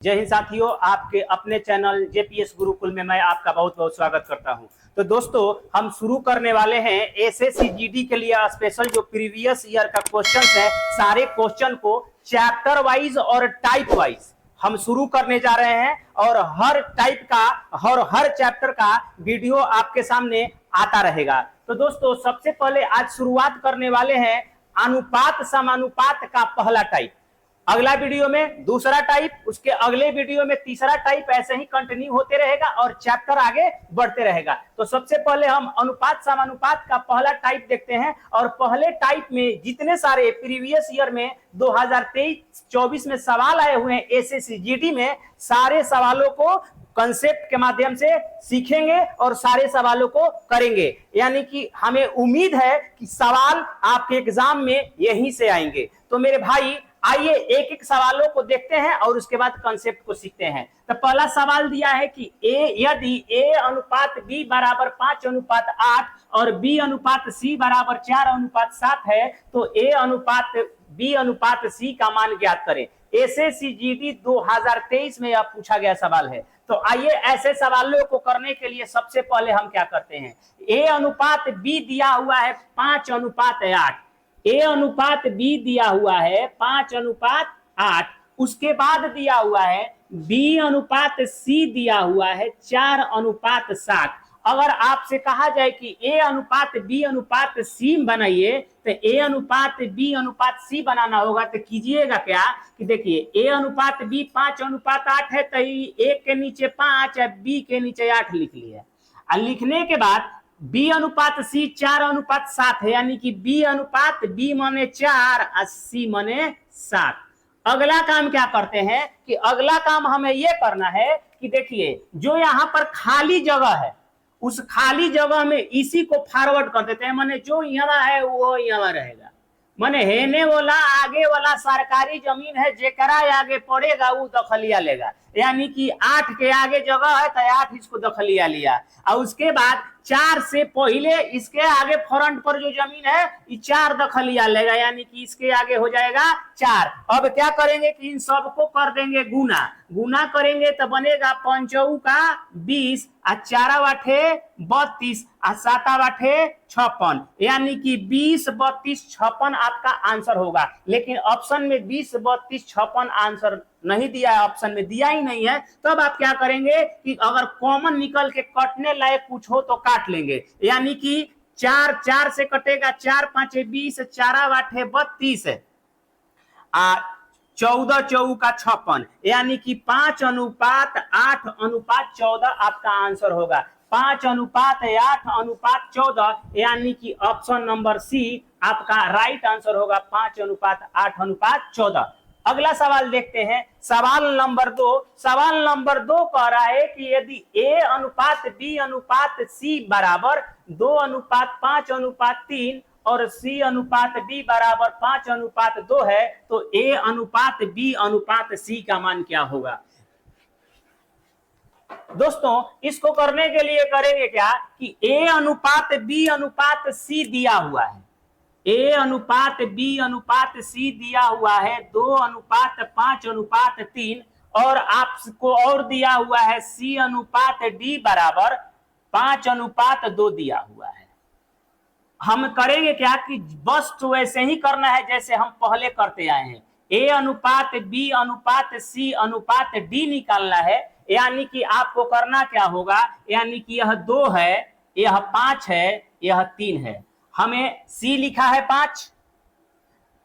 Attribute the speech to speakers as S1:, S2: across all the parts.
S1: जय हिंद साथियों, आपके अपने चैनल जेपीएस गुरुकुल में मैं आपका बहुत बहुत स्वागत करता हूं। तो दोस्तों, हम शुरू करने वाले हैं एसएससी जीडी के लिए स्पेशल जो प्रीवियस ईयर का क्वेश्चन है, सारे क्वेश्चन को चैप्टर वाइज और टाइप वाइज हम शुरू करने जा रहे हैं और हर टाइप का और हर चैप्टर का वीडियो आपके सामने आता रहेगा। तो दोस्तों, सबसे पहले आज शुरुआत करने वाले हैं अनुपात समानुपात का पहला टाइप। अगला वीडियो में दूसरा टाइप, उसके अगले वीडियो में तीसरा टाइप, ऐसे ही कंटिन्यू होते रहेगा और चैप्टर आगे बढ़ते रहेगा। तो सबसे पहले हम अनुपात समानुपात का पहला टाइप देखते हैं। और पहले टाइप में जितने सारे प्रीवियस ईयर में 2023-24 में सवाल आए हुए हैं एसएससी जीडी में, सारे सवालों को कंसेप्ट के माध्यम से सीखेंगे और सारे सवालों को करेंगे। यानी कि हमें उम्मीद है कि सवाल आपके एग्जाम में यहीं से आएंगे। तो मेरे भाई, आइए एक एक सवालों को देखते हैं और उसके बाद कंसेप्ट को सीखते हैं। तो पहला सवाल दिया है कि यदि a अनुपात b बराबर 5:8 और b अनुपात c बराबर 4:7 है तो a अनुपात b अनुपात c का मान ज्ञात करें। एसएससी जीडी 2023 में यह पूछा गया सवाल है। तो आइए ऐसे सवालों को करने के लिए सबसे पहले हम क्या करते हैं, a अनुपात b दिया हुआ है 5:8, a अनुपात b दिया हुआ है 5:8, उसके बाद दिया हुआ है b अनुपात c दिया हुआ है 4:7। अगर आपसे कहा जाए कि a अनुपात b अनुपात c बनाइए तो a अनुपात b अनुपात c बनाना होगा। तो कीजिएगा क्या कि देखिए, a अनुपात b 5:8 है तो a के नीचे 5 है, b के नीचे 8 लिख लिया। और लिखने के बाद b अनुपात c 4:7 है, यानी कि b अनुपात b माने 4 और c माने 7। अगला काम क्या करते हैं कि अगला काम हमें यह करना है कि देखिए, जो यहाँ पर खाली जगह है उस खाली जगह में इसी को फॉरवर्ड कर देते हैं। माने जो यहाँ है वो यहाँ रहेगा। माने हेने वाला आगे वाला सरकारी जमीन है, जेकरा आगे पड़ेगा वो दखलिया लेगा। यानी कि 8 के आगे जगह है तो 8 इसको दखलिया लिया, और उसके बाद 4 से पहले इसके आगे फ्रंट पर जो जमीन है ये 4 दखलिया लेगा, यानी कि इसके आगे हो जाएगा 4। अब क्या करेंगे कि इन सबको कर देंगे गुना। गुना करेंगे तो बनेगा 5 का 20 और 4 आठे 32 और 7 आठे 56, यानी कि 20, 32, 56 आपका आंसर होगा। लेकिन ऑप्शन में 20, 32, 56 आंसर नहीं दिया है, ऑप्शन में दिया ही नहीं है। तब आप क्या करेंगे कि अगर कॉमन निकल के कटने लायक कुछ हो तो काट लेंगे। यानी कि 4 से कटेगा, 4 5 20, 4 आठे 32 आ 14 चौका 56, यानी कि 5:8:14 आपका आंसर होगा। 5:8:14, यानी कि ऑप्शन नंबर सी आपका राइट आंसर होगा, 5:8:14। अगला सवाल देखते हैं, सवाल नंबर 2। सवाल नंबर 2 कह रहा है कि यदि a अनुपात b अनुपात c बराबर 2:5:3 और c अनुपात d बराबर 5:2 है तो a अनुपात b अनुपात c का मान क्या होगा। दोस्तों, इसको करने के लिए करेंगे क्या कि a अनुपात b अनुपात c दिया हुआ है, a अनुपात b अनुपात c दिया हुआ है 2:5:3, और आपको और दिया हुआ है c अनुपात d बराबर 5:2 दिया हुआ है। हम करेंगे क्या कि बस तो वैसे ही करना है जैसे हम पहले करते आए हैं। a अनुपात b अनुपात c अनुपात d निकालना है। यानी कि आपको करना क्या होगा, यानी कि यह 2 है, यह 5 है, यह 3 है। हमें c लिखा है 5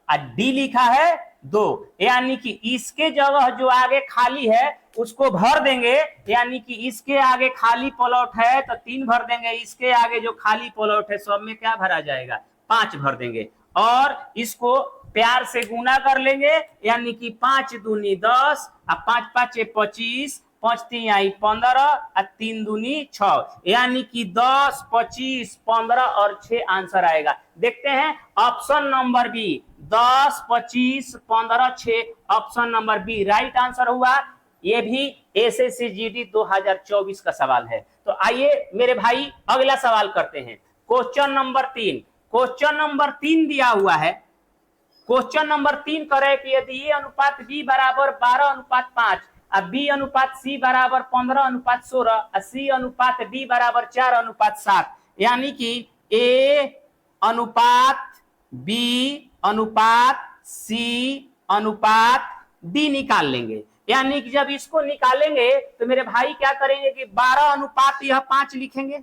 S1: और d लिखा है 2, यानी कि इसके जगह जो आगे खाली है उसको भर देंगे। यानी कि इसके आगे खाली प्लॉट है तो 3 भर देंगे, इसके आगे जो खाली प्लॉट है सब में क्या भरा जाएगा, 5 भर देंगे। और इसको प्यार से गुना कर लेंगे, यानी कि 5 दूनी 10 और 5 5 25, 5 3 आई 15 और 3 दूनी 6, यानी कि 10, 25, 15 और 6 आंसर आएगा। देखते हैं option number B, 10, 25, 15, 6, option number B right answer हुआ। ये भी एसएससी जीडी 2024 का सवाल है। तो आइए मेरे भाई अगला सवाल करते हैं, क्वेश्चन नंबर 3। क्वेश्चन नंबर 3 दिया हुआ है, क्वेश्चन नंबर 3 करे कि यदि a अनुपात b बराबर 12:5 अब बी अनुपात सी बराबर 15:16 और सी अनुपात डी बराबर 4:7, यानी कि ए अनुपात बी अनुपात सी अनुपात डी निकाल लेंगे। यानी कि जब इसको निकालेंगे तो मेरे भाई क्या करेंगे कि 12 अनुपात यह 5 लिखेंगे,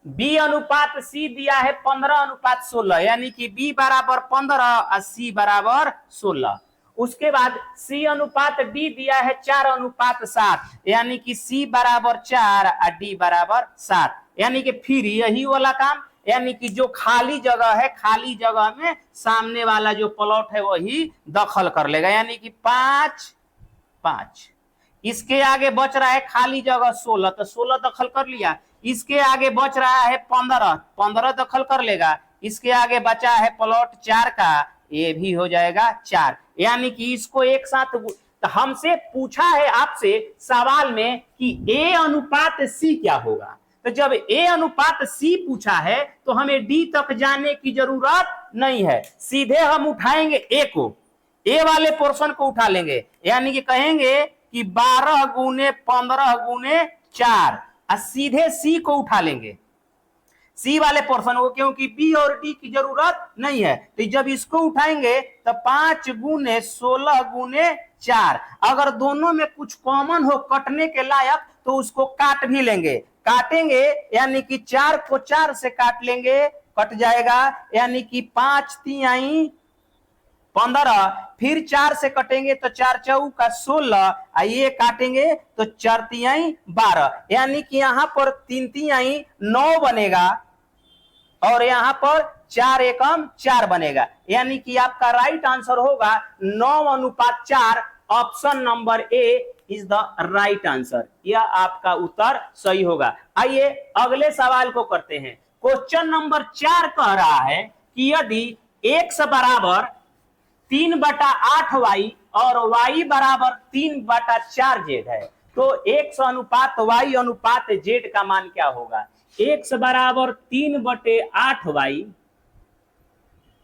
S1: बी अनुपात सी दिया है 15:16, यानी कि बी बराबर 15 और सी बराबर 16। उसके बाद सी अनुपात डी दिया है 4:7, यानी कि सी बराबर 4 और डी बराबर 7, यानी कि फिर यही वाला काम, यानी कि जो खाली जगह है खाली जगह में सामने वाला जो प्लॉट है वही दखल कर लेगा, यानी कि 5 5। इसके आगे बच रहा है खाली जगह 16, तो 16 दखल कर लिया। इसके आगे बच रहा है 15, 15 दखल कर लेगा। इसके आगे बचा है प्लॉट 4 का, ये भी हो जाएगा 4, यानी कि इसको एक साथ। तो हमसे पूछा है आपसे सवाल में कि ए अनुपात सी क्या होगा, तो जब ए अनुपात सी पूछा है तो हमें डी तक जाने की जरूरत नहीं है, सीधे हम उठाएंगे ए को, ए वाले पोर्शन को उठा लेंगे, यानी कि कहेंगे कि 12 गुने 15 गुने 4, और सीधे सी को उठा लेंगे, सी वाले पोर्शन को, क्योंकि बी और डी की जरूरत नहीं है। तो जब इसको उठाएंगे तो 5 गुने 16 गुने 4, अगर दोनों में कुछ कॉमन हो कटने के लायक तो उसको काट भी लेंगे, काटेंगे यानी कि 4 को 4 से काट लेंगे, कट जाएगा, यानी कि 5 तिहाई 15, फिर 4 से कटेंगे तो 4 चौका 16, ये काटेंगे तो 4 तिहाई 12, यानी कि यहाँ पर 3 तिहाई 9 बनेगा और यहाँ पर 4 एकम 4 बनेगा, यानी कि आपका राइट आंसर होगा 9:4। Option number A is the right answer, यह आपका उत्तर सही होगा। आइए अगले सवाल को करते हैं। क्वेश्चन नंबर 4 कह रहा है कि यदि x बराबर 3/8y और y बराबर 3/4z है तो x अनुपात y अनुपात z का मान क्या होगा। x बराबर 3/8y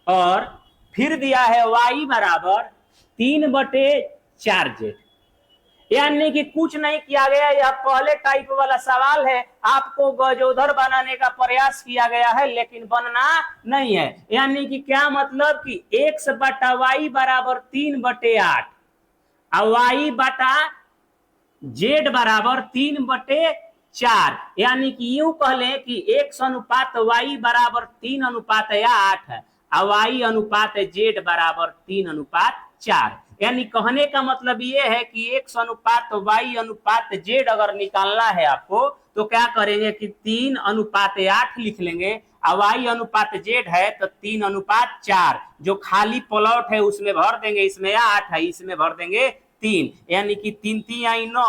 S1: और फिर दिया है y बराबर 3/4z, यानी कि कुछ नहीं किया गया, यह पहले टाइप वाला सवाल है, आपको गजोधर बनाने का प्रयास किया गया है लेकिन बनना नहीं है। यानी कि क्या मतलब कि x बटा y बराबर 3/8 और y बटा z बराबर 3/4, यानी कि यूं कह लें कि x अनुपात y बराबर 3:8 है और y अनुपात z बराबर 3:4, यानी कहने का मतलब ये है कि x अनुपात y अनुपात z अगर निकालना है आपको तो क्या करेंगे कि 3:8 लिख लेंगे, और y अनुपात z है तो 3:4, जो खाली प्लॉट है उसमें भर देंगे, इसमें 8 है इसमें भर देंगे 3, यानी कि 3 तिहाई 9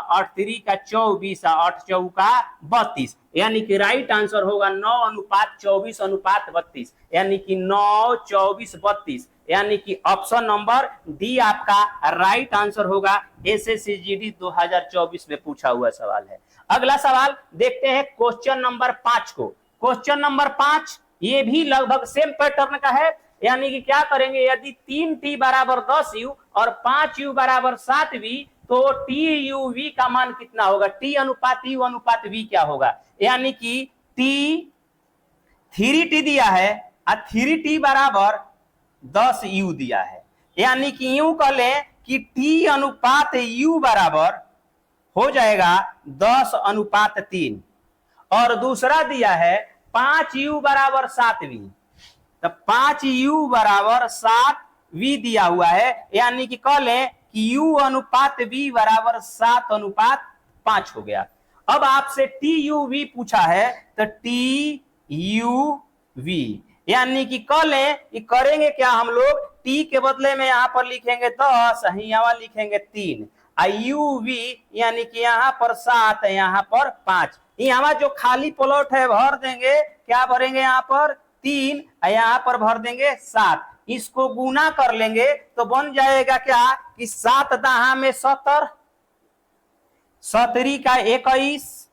S1: और 3 का 24 और 8 चौका 32, यानी कि राइट आंसर होगा 9:24:32, यानी कि 9 24 32, यानी कि ऑप्शन नंबर डी आपका राइट आंसर होगा। एसएससी 2024 में पूछा हुआ सवाल है। अगला सवाल देखते हैं क्वेश्चन नंबर 5 को। क्वेश्चन नंबर 5 ये भी लगभग सेम पैटर्न का है, यानी कि क्या करेंगे, यदि 3t बराबर 10u और 5u बराबर 7v तो TUV का मान कितना होगा। t अनुपात u अनुपात v क्या होगा, यानी कि t 3t दिया है और 3t बराबर 10u दिया है, यानी कि यूं कह लें कि t अनुपात u बराबर हो जाएगा 10:3, और दूसरा दिया है 5u बराबर 7v, तो 5u बराबर 7v दिया हुआ है, यानी कि कह लें कि u अनुपात v बराबर 7:5 हो गया। अब आपसे TUV पूछा है तो TUV, यानी कि कह लें कि करेंगे क्या हम लोग, t के बदले में यहाँ पर लिखेंगे 10, यहाँ लिखेंगे 3, UV यानी कि यहाँ पर 7 यहाँ पर 5, यहाँ जो खाली प्लॉट है भर देंगे, क्या भरेंगे यहाँ पर 3, यहाँ पर भर देंगे 7, इसको गुना कर लेंगे तो बन जाएगा क्या कि 7 दहा में 70, 17 का 21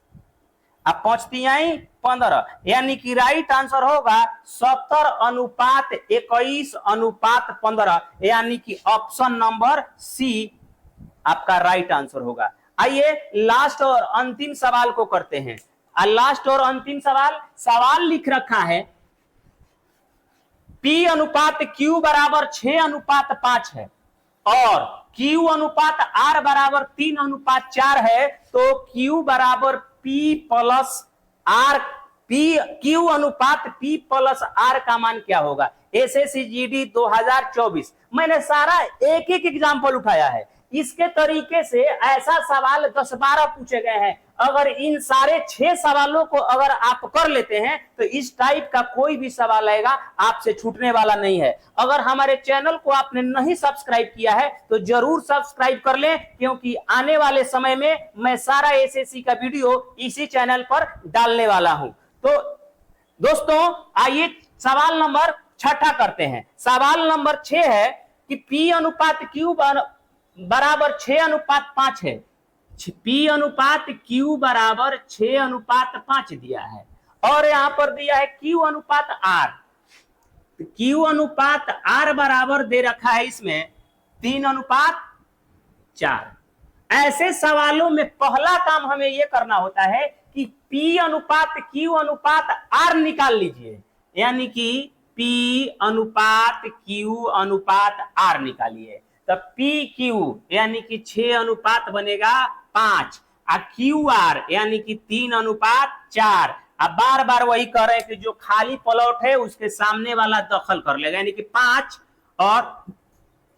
S1: अब 5 तिहाई 15, यानी कि राइट आंसर होगा 70:21:15, यानी कि ऑप्शन नंबर सी आपका राइट आंसर होगा। आइए लास्ट और अंतिम सवाल को करते हैं। लास्ट और अंतिम सवाल लिख रखा है P अनुपात Q बराबर 6:5 है और Q अनुपात R बराबर 3:4 है, तो Q बराबर P प्लस R, Q अनुपात P प्लस R का मान क्या होगा? एसएससी जीडी 2024 मैंने सारा एक एक एग्जाम्पल उठाया है। इसके तरीके से ऐसा सवाल 10-12 पूछे गए हैं। अगर इन सारे 6 सवालों को अगर आप कर लेते हैं तो इस टाइप का कोई भी सवाल आएगा आपसे छूटने वाला नहीं है। अगर हमारे चैनल को आपने नहीं सब्सक्राइब किया है तो जरूर सब्सक्राइब कर लें, क्योंकि आने वाले समय में मैं सारा एसएससी का वीडियो इसी चैनल पर डालने वाला हूं। तो दोस्तों आइए सवाल नंबर 6 करते हैं। सवाल नंबर 6 है कि P अनुपात Q बराबर 6:5 है। P अनुपात Q बराबर 6:5 दिया है और यहां पर दिया है Q अनुपात R। Q अनुपात R बराबर दे रखा है इसमें 3:4। ऐसे सवालों में पहला काम हमें यह करना होता है कि P अनुपात Q अनुपात R निकाल लीजिए, यानी कि P अनुपात Q अनुपात R निकालिए। तब PQ यानी कि 6 बनेगा 5 और QR यानी कि 3:4। अब बार बार वही कर रहे हैं कि जो खाली प्लॉट है उसके सामने वाला दखल कर लेगा, यानी कि 5 और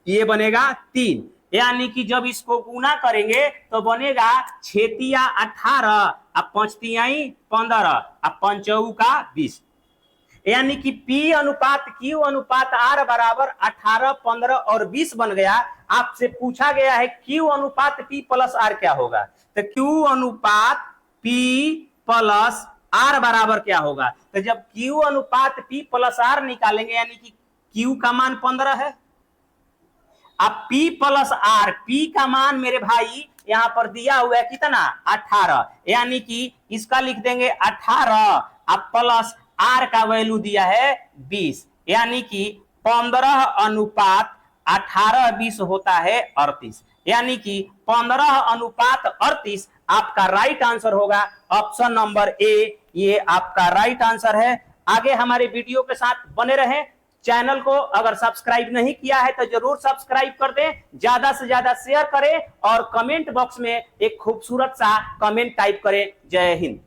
S1: ये बनेगा 3, यानी कि जब इसको गुना करेंगे तो बनेगा 6 18 और 5 15 और 5 20, यानी कि P अनुपात Q अनुपात R बराबर 18, 15 और 20 बन गया। आपसे पूछा गया है Q अनुपात P प्लस R क्या होगा, तो Q अनुपात P प्लस R बराबर क्या होगा? तो जब Q अनुपात P प्लस R निकालेंगे, यानी कि Q का मान 15 है, अब P प्लस R, P का मान मेरे भाई यहां पर दिया हुआ है कितना 18, यानी कि इसका लिख देंगे 18 अब प्लस R का वैल्यू दिया है 20, यानी कि 15 अनुपात 18 20 होता है 38, यानी कि 15 अनुपात 38 आपका राइट आंसर होगा। ऑप्शन नंबर ए ये आपका राइट आंसर है। आगे हमारे वीडियो के साथ बने रहें। चैनल को अगर सब्सक्राइब नहीं किया है तो जरूर सब्सक्राइब कर दें, ज्यादा से ज्यादा शेयर करें और कमेंट बॉक्स में एक खूबसूरत सा कमेंट टाइप करें। जय हिंद।